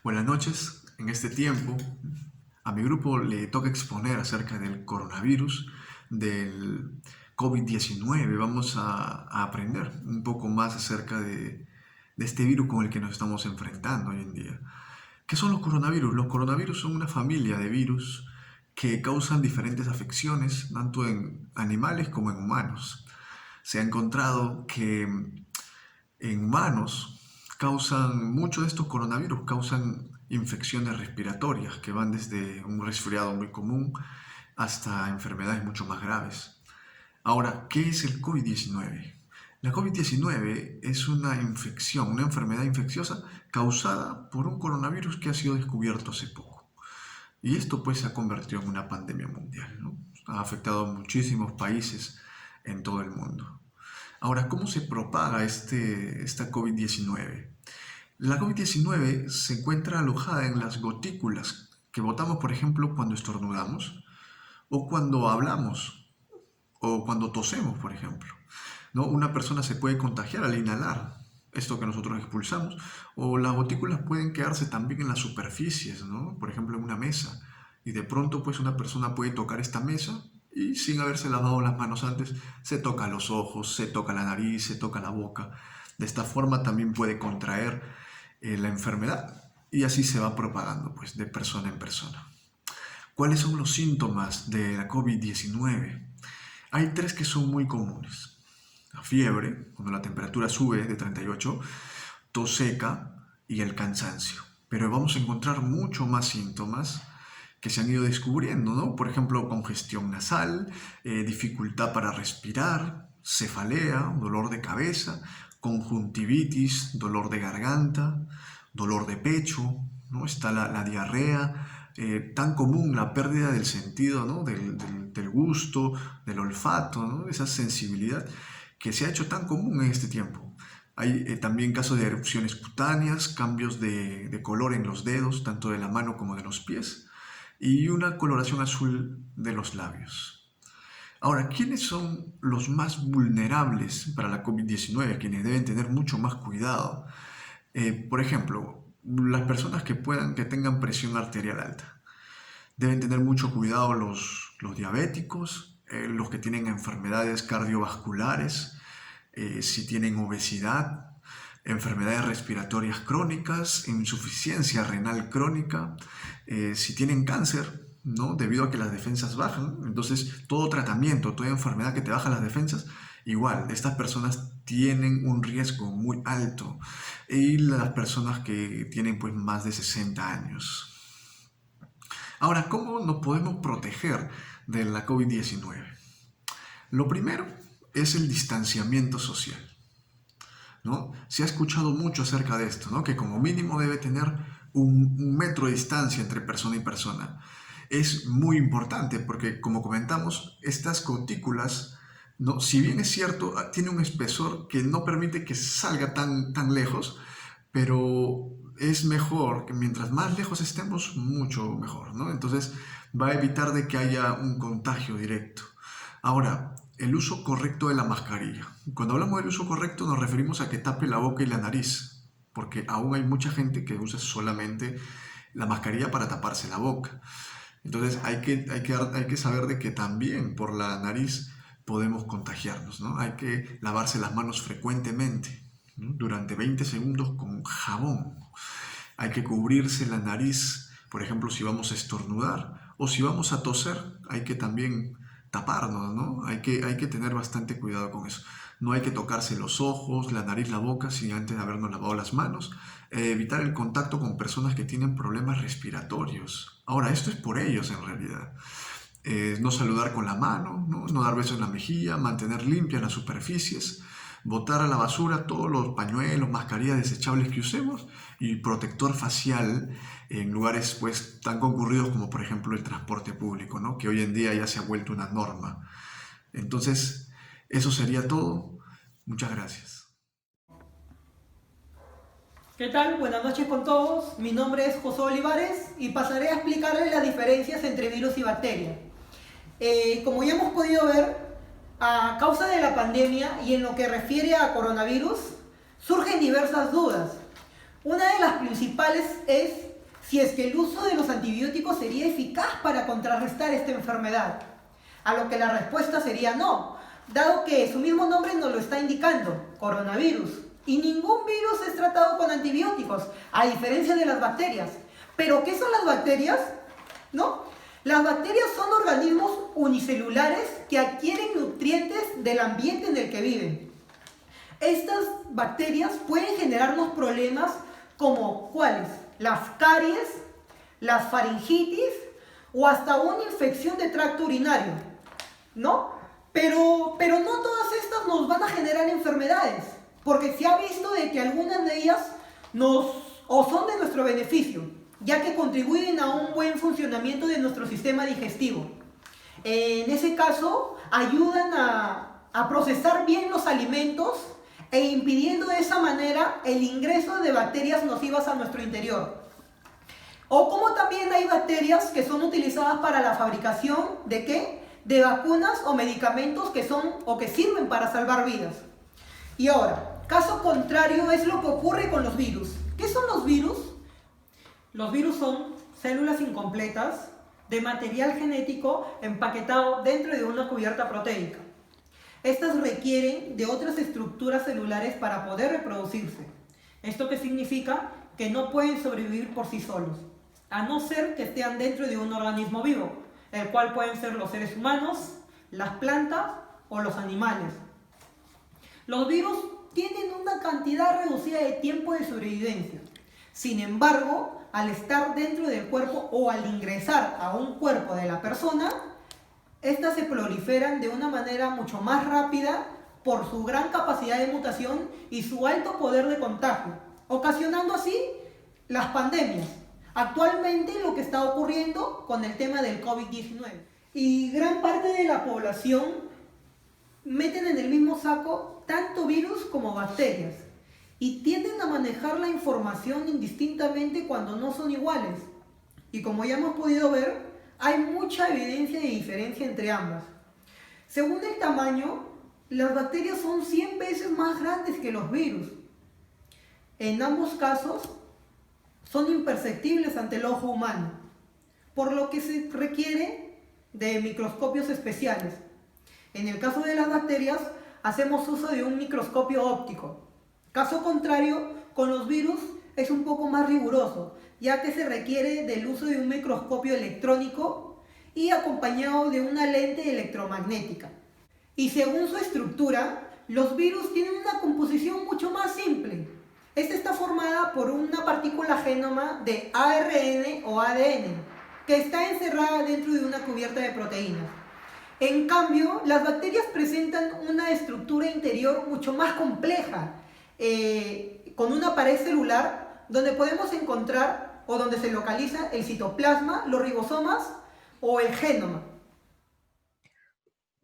Buenas noches. En este tiempo, a mi grupo le toca exponer acerca del coronavirus, del COVID-19. Vamos a aprender un poco más acerca de este virus con el que nos estamos enfrentando hoy en día. ¿Qué son los coronavirus? Los coronavirus son una familia de virus que causan diferentes afecciones, tanto en animales como en humanos. Se ha encontrado que en humanos muchos de estos coronavirus causan infecciones respiratorias que van desde un resfriado muy común hasta enfermedades mucho más graves. Ahora, ¿qué es el COVID-19? La COVID-19 es una infección, una enfermedad infecciosa causada por un coronavirus que ha sido descubierto hace poco. Y esto pues se ha convertido en una pandemia mundial, ¿no? Ha afectado a muchísimos países en todo el mundo. Ahora, ¿cómo se propaga esta COVID-19? La COVID-19 se encuentra alojada en las gotículas que botamos, por ejemplo, cuando estornudamos, o cuando hablamos, o cuando tosemos, por ejemplo. ¿No? Una persona se puede contagiar al inhalar esto que nosotros expulsamos, o las gotículas pueden quedarse también en las superficies, ¿no? Por ejemplo, en una mesa. Y de pronto, pues una persona puede tocar esta mesa y sin haberse lavado las manos antes, se toca los ojos, se toca la nariz, se toca la boca. De esta forma también puede contraer la enfermedad y así se va propagando, pues, de persona en persona. ¿Cuáles son los síntomas de la COVID-19? Hay tres que son muy comunes. La fiebre, cuando la temperatura sube de 38, tos seca y el cansancio. Pero vamos a encontrar mucho más síntomas que se han ido descubriendo, ¿no? Por ejemplo, congestión nasal, dificultad para respirar, cefalea, dolor de cabeza, conjuntivitis, dolor de garganta, dolor de pecho, ¿no? Está la diarrea, tan común la pérdida del sentido, ¿no? Del gusto, del olfato, ¿no? Esa sensibilidad que se ha hecho tan común en este tiempo. Hay también casos de erupciones cutáneas, cambios de color en los dedos, tanto de la mano como de los pies, y una coloración azul de los labios. Ahora, ¿quiénes son los más vulnerables para la COVID-19? Quienes deben tener mucho más cuidado. Por ejemplo, las personas que tengan presión arterial alta. Deben tener mucho cuidado los diabéticos, los que tienen enfermedades cardiovasculares, si tienen obesidad, enfermedades respiratorias crónicas, insuficiencia renal crónica, si tienen cáncer, ¿no? Debido a que las defensas bajan. Entonces, todo tratamiento, toda enfermedad que te baja las defensas, igual, estas personas tienen un riesgo muy alto. Y las personas que tienen pues más de 60 años. Ahora, ¿cómo nos podemos proteger de la COVID-19? Lo primero es el distanciamiento social, ¿no? Se ha escuchado mucho acerca de esto, ¿no? Que como mínimo debe tener un metro de distancia entre persona y persona. Es muy importante porque, como comentamos, estas gotículas, ¿no? Si bien es cierto, tiene un espesor que no permite que salga tan lejos, pero es mejor que mientras más lejos estemos, mucho mejor, ¿no? Entonces va a evitar de que haya un contagio directo. Ahora, el uso correcto de la mascarilla. Cuando hablamos del uso correcto nos referimos a que tape la boca y la nariz, porque aún hay mucha gente que usa solamente la mascarilla para taparse la boca. Entonces hay que saber de que también por la nariz podemos contagiarnos, ¿no? Hay que lavarse las manos frecuentemente, ¿no? Durante 20 segundos con jabón. Hay que cubrirse la nariz, por ejemplo, si vamos a estornudar o si vamos a toser, hay que también taparnos, ¿no? Hay que tener bastante cuidado con eso. No hay que tocarse los ojos, la nariz, la boca sin antes de habernos lavado las manos. Evitar el contacto con personas que tienen problemas respiratorios. Ahora, esto es por ellos en realidad. No saludar con la mano, ¿no? No dar besos en la mejilla, mantener limpias las superficies, botar a la basura todos los pañuelos, mascarillas desechables que usemos y protector facial en lugares pues tan concurridos como por ejemplo el transporte público, ¿no? Que hoy en día ya se ha vuelto una norma. Entonces, eso sería todo. Muchas gracias. ¿Qué tal? Buenas noches con todos. Mi nombre es José Olivares y pasaré a explicarles las diferencias entre virus y bacteria. Como ya hemos podido ver, a causa de la pandemia y en lo que refiere a coronavirus, surgen diversas dudas. Una de las principales es si es que el uso de los antibióticos sería eficaz para contrarrestar esta enfermedad. A lo que la respuesta sería no, dado que su mismo nombre nos lo está indicando, coronavirus. Y ningún virus es tratado con antibióticos, a diferencia de las bacterias. ¿Pero qué son las bacterias? ¿No? Las bacterias son organismos unicelulares que adquieren nutrientes del ambiente en el que viven. Estas bacterias pueden generarnos problemas como ¿cuáles? Las caries, las faringitis o hasta una infección de tracto urinario, ¿no? Pero no todas estas nos van a generar enfermedades, porque se ha visto de que algunas de ellas son de nuestro beneficio, ya que contribuyen a un buen funcionamiento de nuestro sistema digestivo. En ese caso, ayudan a procesar bien los alimentos e impidiendo de esa manera el ingreso de bacterias nocivas a nuestro interior. O como también hay bacterias que son utilizadas para la fabricación ¿de qué? De vacunas o medicamentos que son o que sirven para salvar vidas. Y ahora, caso contrario es lo que ocurre con los virus. ¿Qué son los virus? Los virus son células incompletas de material genético empaquetado dentro de una cubierta proteica. Estas requieren de otras estructuras celulares para poder reproducirse. ¿Esto qué significa? Que no pueden sobrevivir por sí solos, a no ser que estén dentro de un organismo vivo, el cual pueden ser los seres humanos, las plantas o los animales. Los virus tienen una cantidad reducida de tiempo de sobrevivencia. Sin embargo, al estar dentro del cuerpo o al ingresar a un cuerpo de la persona, estas se proliferan de una manera mucho más rápida por su gran capacidad de mutación y su alto poder de contagio, ocasionando así las pandemias. Actualmente lo que está ocurriendo con el tema del COVID-19. Y gran parte de la población meten en el mismo saco tanto virus como bacterias y tienden a manejar la información indistintamente cuando no son iguales. Y como ya hemos podido ver, hay mucha evidencia de diferencia entre ambas. Según el tamaño, las bacterias son 100 veces más grandes que los virus. En ambos casos, son imperceptibles ante el ojo humano, por lo que se requiere de microscopios especiales. En el caso de las bacterias, hacemos uso de un microscopio óptico. Caso contrario, con los virus es un poco más riguroso, ya que se requiere del uso de un microscopio electrónico y acompañado de una lente electromagnética. Y según su estructura, los virus tienen una composición mucho más simple. Esta está formada por una partícula genoma de ARN o ADN, que está encerrada dentro de una cubierta de proteínas. En cambio, las bacterias presentan una estructura interior mucho más compleja, con una pared celular donde podemos encontrar o donde se localiza el citoplasma, los ribosomas o el genoma.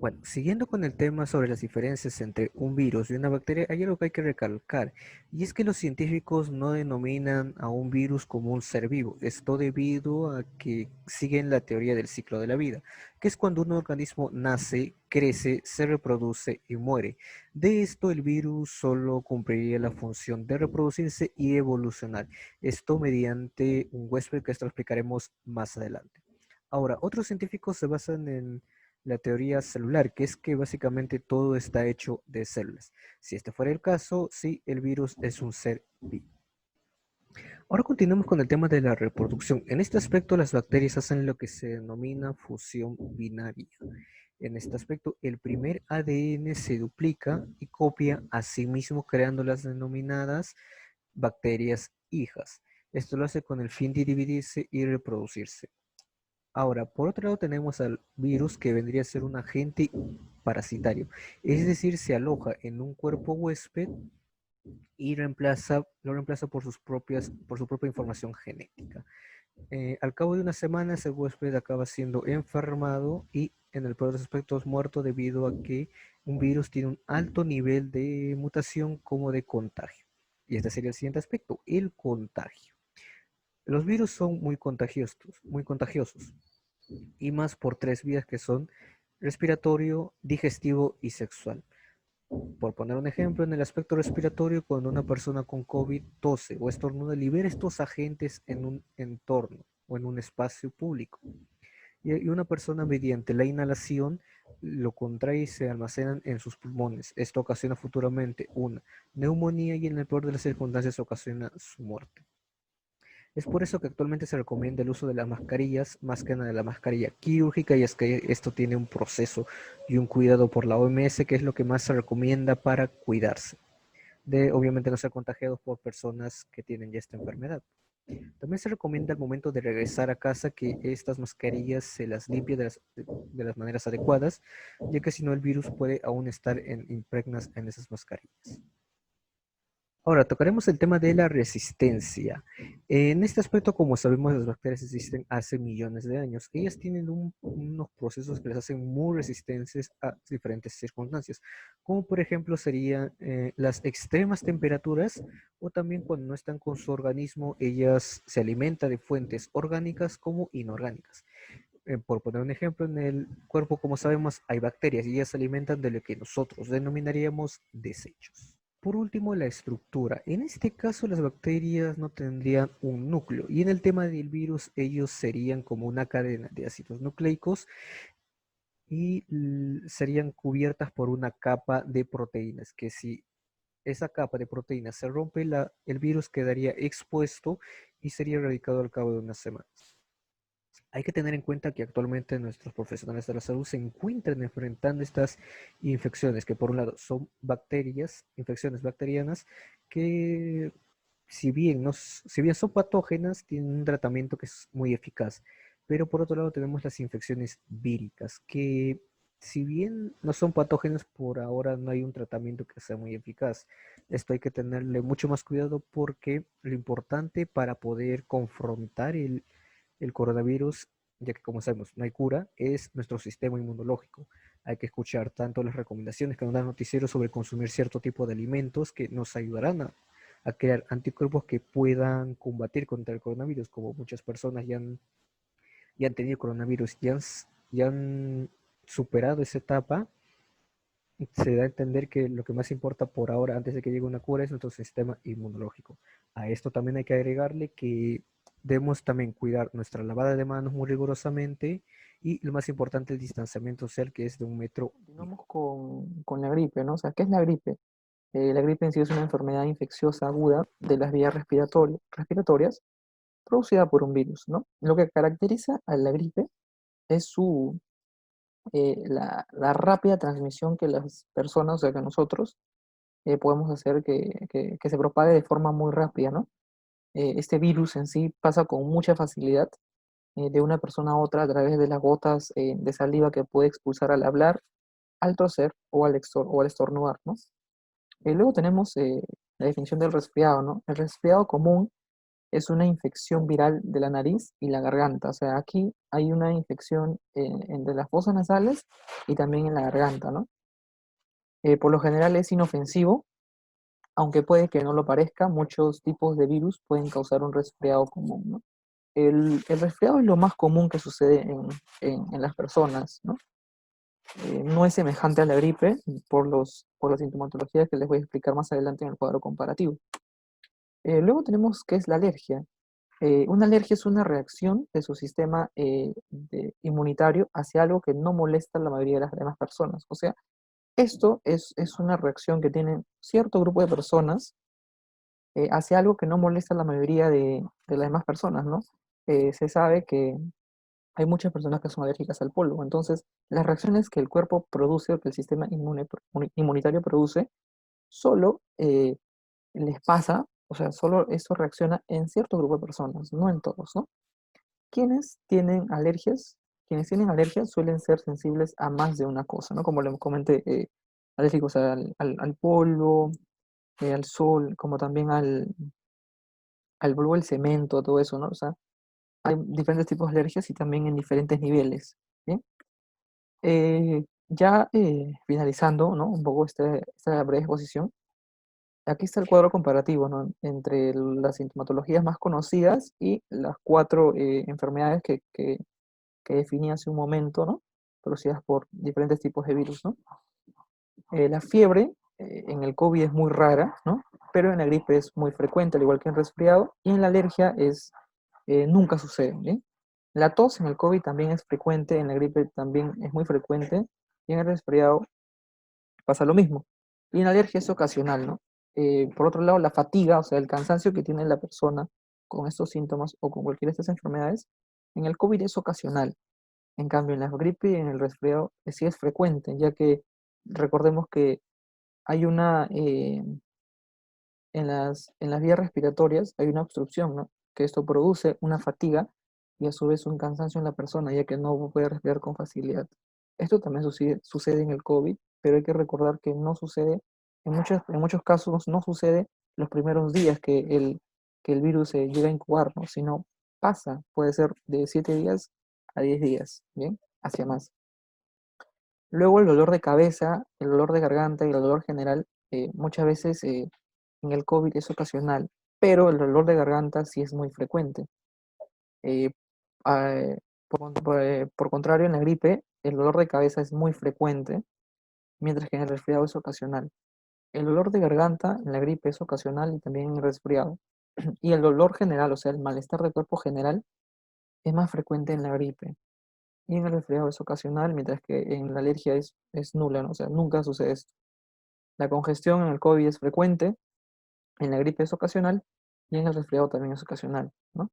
Bueno, siguiendo con el tema sobre las diferencias entre un virus y una bacteria, hay algo que hay que recalcar, y es que los científicos no denominan a un virus como un ser vivo. Esto debido a que siguen la teoría del ciclo de la vida, que es cuando un organismo nace, crece, se reproduce y muere. De esto, el virus solo cumpliría la función de reproducirse y evolucionar. Esto mediante un huésped, que esto lo explicaremos más adelante. Ahora, otros científicos se basan en la teoría celular, que es que básicamente todo está hecho de células. Si este fuera el caso, sí, el virus es un ser vivo. Ahora continuamos con el tema de la reproducción. En este aspecto, las bacterias hacen lo que se denomina fusión binaria. En este aspecto, el primer ADN se duplica y copia a sí mismo, creando las denominadas bacterias hijas. Esto lo hace con el fin de dividirse y reproducirse. Ahora, por otro lado tenemos al virus, que vendría a ser un agente parasitario, es decir, se aloja en un cuerpo huésped y lo reemplaza por por su propia información genética. Al cabo de unas semanas, el huésped acaba siendo enfermado y en el peor de los aspectos muerto, debido a que un virus tiene un alto nivel de mutación como de contagio. Y este sería el siguiente aspecto, el contagio. Los virus son muy contagiosos, y más por tres vías, que son respiratorio, digestivo y sexual. Por poner un ejemplo, en el aspecto respiratorio, cuando una persona con COVID tose o estornuda, libera estos agentes en un entorno o en un espacio público. Y una persona mediante la inhalación lo contrae y se almacenan en sus pulmones. Esto ocasiona futuramente una neumonía y en el peor de las circunstancias ocasiona su muerte. Es por eso que actualmente se recomienda el uso de las mascarillas, más que nada de la mascarilla quirúrgica, y es que esto tiene un proceso y un cuidado por la OMS, que es lo que más se recomienda para cuidarse, de obviamente no ser contagiados por personas que tienen ya esta enfermedad. También se recomienda al momento de regresar a casa que estas mascarillas se las limpie de las maneras adecuadas, ya que si no el virus puede aún estar impregnas en esas mascarillas. Ahora, tocaremos el tema de la resistencia. En este aspecto, como sabemos, las bacterias existen hace millones de años. Ellas tienen unos procesos que les hacen muy resistentes a diferentes circunstancias, como por ejemplo serían las extremas temperaturas o también cuando no están con su organismo, ellas se alimentan de fuentes orgánicas como inorgánicas. Por poner un ejemplo, en el cuerpo, como sabemos, hay bacterias y ellas se alimentan de lo que nosotros denominaríamos desechos. Por último, la estructura. En este caso, las bacterias no tendrían un núcleo y en el tema del virus, ellos serían como una cadena de ácidos nucleicos y serían cubiertas por una capa de proteínas, que si esa capa de proteínas se rompe, el virus quedaría expuesto y sería erradicado al cabo de unas semanas. Hay que tener en cuenta que actualmente nuestros profesionales de la salud se encuentran enfrentando estas infecciones, que por un lado son bacterias, infecciones bacterianas, que si bien son patógenas, tienen un tratamiento que es muy eficaz. Pero por otro lado tenemos las infecciones víricas, que si bien no son patógenas, por ahora no hay un tratamiento que sea muy eficaz. Esto hay que tenerle mucho más cuidado porque lo importante para poder confrontar el coronavirus, ya que como sabemos no hay cura, es nuestro sistema inmunológico. Hay que escuchar tanto las recomendaciones que nos dan noticieros sobre consumir cierto tipo de alimentos que nos ayudarán a crear anticuerpos que puedan combatir contra el coronavirus, como muchas personas ya han tenido coronavirus, ya han superado esa etapa. Se da a entender que lo que más importa por ahora, antes de que llegue una cura, es nuestro sistema inmunológico. A esto también hay que agregarle que debemos también cuidar nuestra lavada de manos muy rigurosamente y lo más importante, el distanciamiento social, que es de 1 metro. Continuamos con la gripe, ¿no? O sea, ¿qué es la gripe? La gripe en sí es una enfermedad infecciosa aguda de las vías respiratorias producida por un virus, ¿no? Lo que caracteriza a la gripe es la rápida transmisión que las personas, o sea, que nosotros podemos hacer que se propague de forma muy rápida, ¿no? Este virus en sí pasa con mucha facilidad de una persona a otra a través de las gotas de saliva que puede expulsar al hablar, al toser o al estornudar, ¿no? Luego tenemos la definición del resfriado, ¿no? El resfriado común es una infección viral de la nariz y la garganta. O sea, aquí hay una infección entre las fosas nasales y también en la garganta, ¿no? Por lo general es inofensivo, aunque puede que no lo parezca, muchos tipos de virus pueden causar un resfriado común, ¿no? El resfriado es lo más común que sucede en las personas, ¿no? No es semejante a la gripe por la sintomatología que les voy a explicar más adelante en el cuadro comparativo. Luego tenemos qué es la alergia. Una alergia es una reacción de su sistema inmunitario hacia algo que no molesta a la mayoría de las demás personas. O sea, esto es una reacción que tiene cierto grupo de personas hacia algo que no molesta a la mayoría de las demás personas, ¿no? Se sabe que hay muchas personas que son alérgicas al polvo. Entonces, las reacciones que el cuerpo produce o que el sistema inmunitario produce, solo les pasa, o sea, solo eso reacciona en cierto grupo de personas, no en todos, ¿no? Quienes tienen alergias, quienes tienen alergias suelen ser sensibles a más de una cosa, ¿no? Como les comenté, alérgicos al polvo, al sol, como también al polvo, el cemento, todo eso, ¿no? O sea, hay diferentes tipos de alergias y también en diferentes niveles, ¿bien? Ya finalizando, ¿no? Un poco esta breve exposición, aquí está el cuadro comparativo, ¿no? Entre las sintomatologías más conocidas y las cuatro enfermedades que definí hace un momento, ¿no? Producidas por diferentes tipos de virus, ¿no? La fiebre en el COVID es muy rara, ¿no? Pero en la gripe es muy frecuente, al igual que en resfriado, y en la alergia nunca sucede, ¿bien? La tos en el COVID también es frecuente, en la gripe también es muy frecuente, y en el resfriado pasa lo mismo. Y en la alergia es ocasional, ¿no? Por otro lado, la fatiga, o sea, el cansancio que tiene la persona con estos síntomas o con cualquiera de estas enfermedades, en el COVID es ocasional. En cambio, en la gripe y en el resfriado sí es frecuente, ya que recordemos que hay en las vías respiratorias hay una obstrucción, ¿no? Que esto produce una fatiga y a su vez un cansancio en la persona, ya que no puede respirar con facilidad. Esto también sucede en el COVID, pero hay que recordar que no sucede, en muchos casos no sucede los primeros días que el virus se llega a incubar, ¿no? Sino pasa, puede ser de 7 días a 10 días, ¿bien? Hacia más. Luego el dolor de cabeza, el dolor de garganta y el dolor general, muchas veces en el COVID es ocasional, pero el dolor de garganta sí es muy frecuente. Eh, ah, por contrario, en la gripe, el dolor de cabeza es muy frecuente, mientras que en el resfriado es ocasional. El dolor de garganta en la gripe es ocasional y también en el resfriado. Y el dolor general, o sea, el malestar de cuerpo general, es más frecuente en la gripe. Y en el resfriado es ocasional, mientras que en la alergia es nula, ¿no? O sea, nunca sucede esto. La congestión en el COVID es frecuente, en la gripe es ocasional y en el resfriado también es ocasional, ¿no?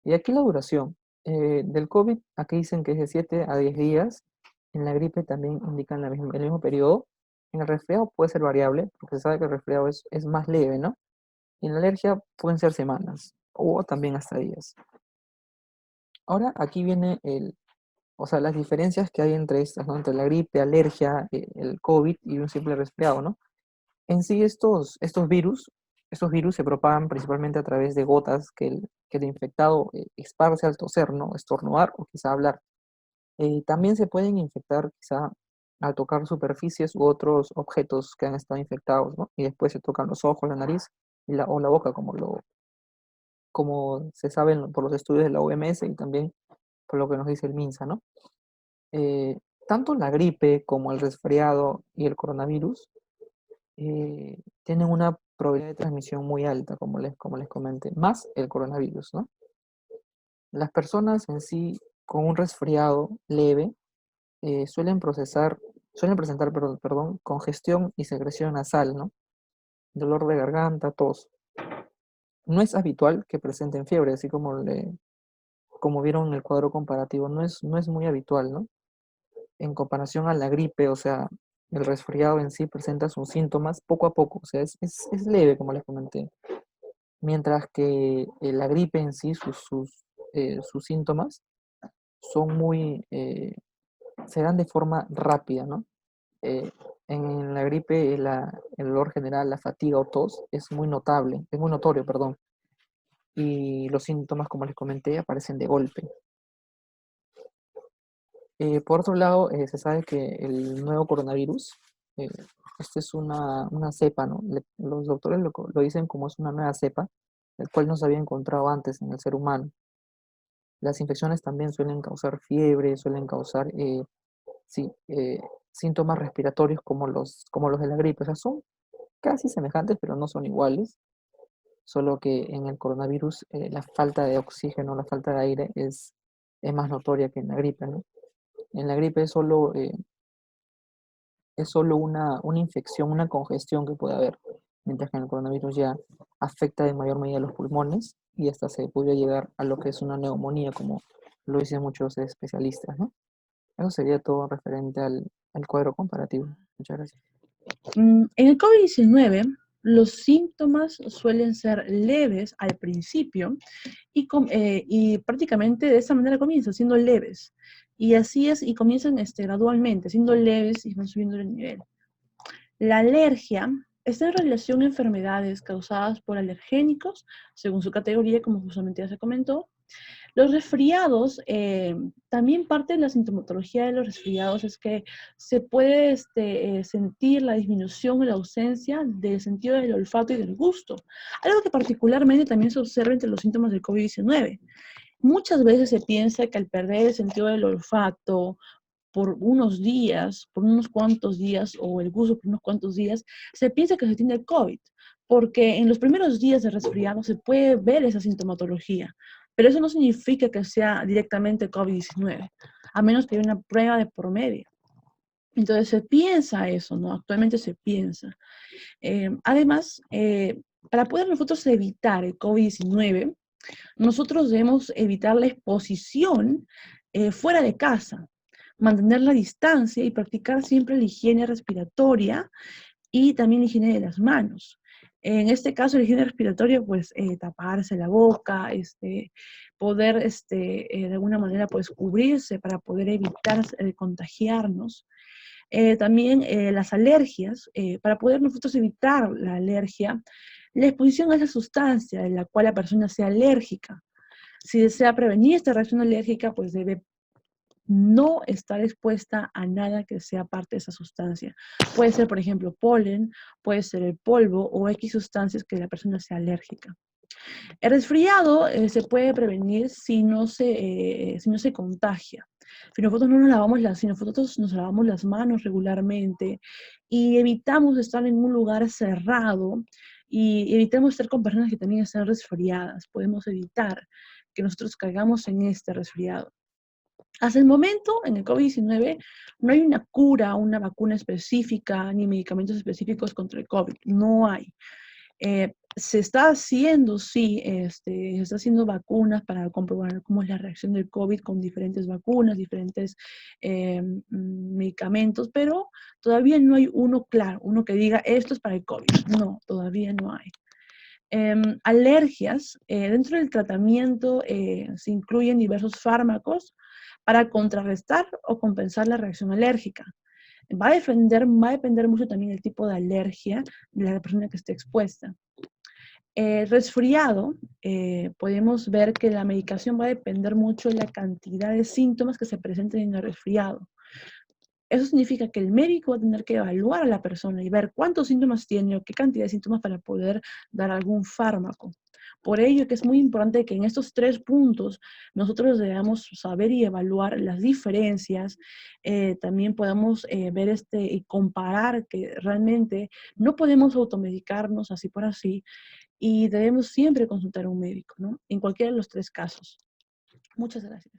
Y aquí la duración del COVID, aquí dicen que es de 7 a 10 días, en la gripe también indican el mismo periodo, en el resfriado puede ser variable, porque se sabe que el resfriado es más leve, ¿no? Y en la alergia pueden ser semanas o también hasta días. Ahora aquí viene o sea, las diferencias que hay entre estas, ¿no? Entre la gripe, alergia, el COVID y un simple resfriado, ¿no? En sí, estos virus se propagan principalmente a través de gotas que el infectado esparce al toser, ¿no? Estornudar o quizá hablar. También se pueden infectar quizá al tocar superficies u otros objetos que han estado infectados, ¿no? Y después se tocan los ojos, la nariz o la boca, como se sabe por los estudios de la OMS y también por lo que nos dice el MINSA, ¿no? Eh, Tanto la gripe como el resfriado y el coronavirus tienen una probabilidad de transmisión muy alta, como les comenté, más el coronavirus, ¿no? Las personas en sí con un resfriado leve suelen presentar, perdón, congestión y secreción nasal, ¿no? Dolor de garganta, tos. No es habitual que presenten fiebre, así como vieron en el cuadro comparativo, no es muy habitual, ¿no? En comparación a la gripe, o sea, el resfriado en sí presenta sus síntomas poco a poco, o sea, es leve, como les comenté. Mientras que la gripe en sí, sus síntomas son se dan de forma rápida, ¿no? Eh, en la gripe el dolor general, la fatiga o tos es muy notable, es muy notorio, perdón, y los síntomas, como les comenté, aparecen de golpe. Por otro lado, se sabe que el nuevo coronavirus, eh, esta es una cepa, ¿no? Los doctores lo dicen como es una nueva cepa, el cual no se había encontrado antes en el ser humano. Las infecciones también suelen causar fiebre, suelen causar sí, síntomas respiratorios como los de la gripe. O sea, son casi semejantes, pero no son iguales. Solo que en el coronavirus la falta de oxígeno, la falta de aire es más notoria que en la gripe, ¿no? En la gripe es solo una infección, una congestión que puede haber, mientras que en el coronavirus ya afecta de mayor medida los pulmones y hasta se puede llegar a lo que es una neumonía, como lo dicen muchos especialistas, ¿no? Eso sería todo referente al cuadro comparativo. Muchas gracias. En el COVID-19, los síntomas suelen ser leves al principio y prácticamente de esa manera comienzan, siendo leves. Y así es, y comienzan gradualmente, siendo leves y van subiendo el nivel. La alergia está en relación a enfermedades causadas por alergénicos, según su categoría, como justamente ya se comentó. Los resfriados, también parte de la sintomatología de los resfriados es que se puede sentir la disminución o la ausencia del sentido del olfato y del gusto, algo que particularmente también se observa entre los síntomas del COVID-19. Muchas veces se piensa que al perder el sentido del olfato por unos días, por unos cuantos días, o el gusto por unos cuantos días, se piensa que se tiene el COVID, porque en los primeros días de resfriado se puede ver esa sintomatología, pero eso no significa que sea directamente COVID-19, a menos que haya una prueba de por medio. Entonces se piensa eso, ¿no? Actualmente se piensa. Además, para poder nosotros evitar el COVID-19, nosotros debemos evitar la exposición fuera de casa, mantener la distancia y practicar siempre la higiene respiratoria y también la higiene de las manos. En este caso, la higiene respiratoria, pues taparse la boca, poder de alguna manera pues cubrirse para poder evitar contagiarnos. También las alergias, para poder nosotros evitar la alergia, la exposición a esa sustancia de la cual la persona sea alérgica. Si desea prevenir esta reacción alérgica, pues debe no estar expuesta a nada que sea parte de esa sustancia. Puede ser, por ejemplo, polen, puede ser el polvo o X sustancias que la persona sea alérgica. El resfriado se puede prevenir si no se contagia. Si nosotros nos lavamos las manos regularmente y evitamos estar en un lugar cerrado y evitamos estar con personas que también están resfriadas, podemos evitar que nosotros caigamos en este resfriado. Hasta el momento, en el COVID-19, no hay una cura, una vacuna específica, ni medicamentos específicos contra el COVID. No hay. Se está haciendo, sí, se está haciendo vacunas para comprobar cómo es la reacción del COVID con diferentes vacunas, diferentes medicamentos, pero todavía no hay uno claro, uno que diga esto es para el COVID. No, todavía no hay. Alergias, dentro del tratamiento se incluyen diversos fármacos para contrarrestar o compensar la reacción alérgica. Va a depender mucho también del tipo de alergia de la persona que esté expuesta. Resfriado, podemos ver que la medicación va a depender mucho de la cantidad de síntomas que se presenten en el resfriado. Eso significa que el médico va a tener que evaluar a la persona y ver cuántos síntomas tiene o qué cantidad de síntomas para poder dar algún fármaco. Por ello que es muy importante que en estos 3 puntos nosotros debamos saber y evaluar las diferencias, también podamos ver y comparar que realmente no podemos automedicarnos así por así y debemos siempre consultar a un médico, ¿no? En cualquiera de los 3 casos. Muchas gracias.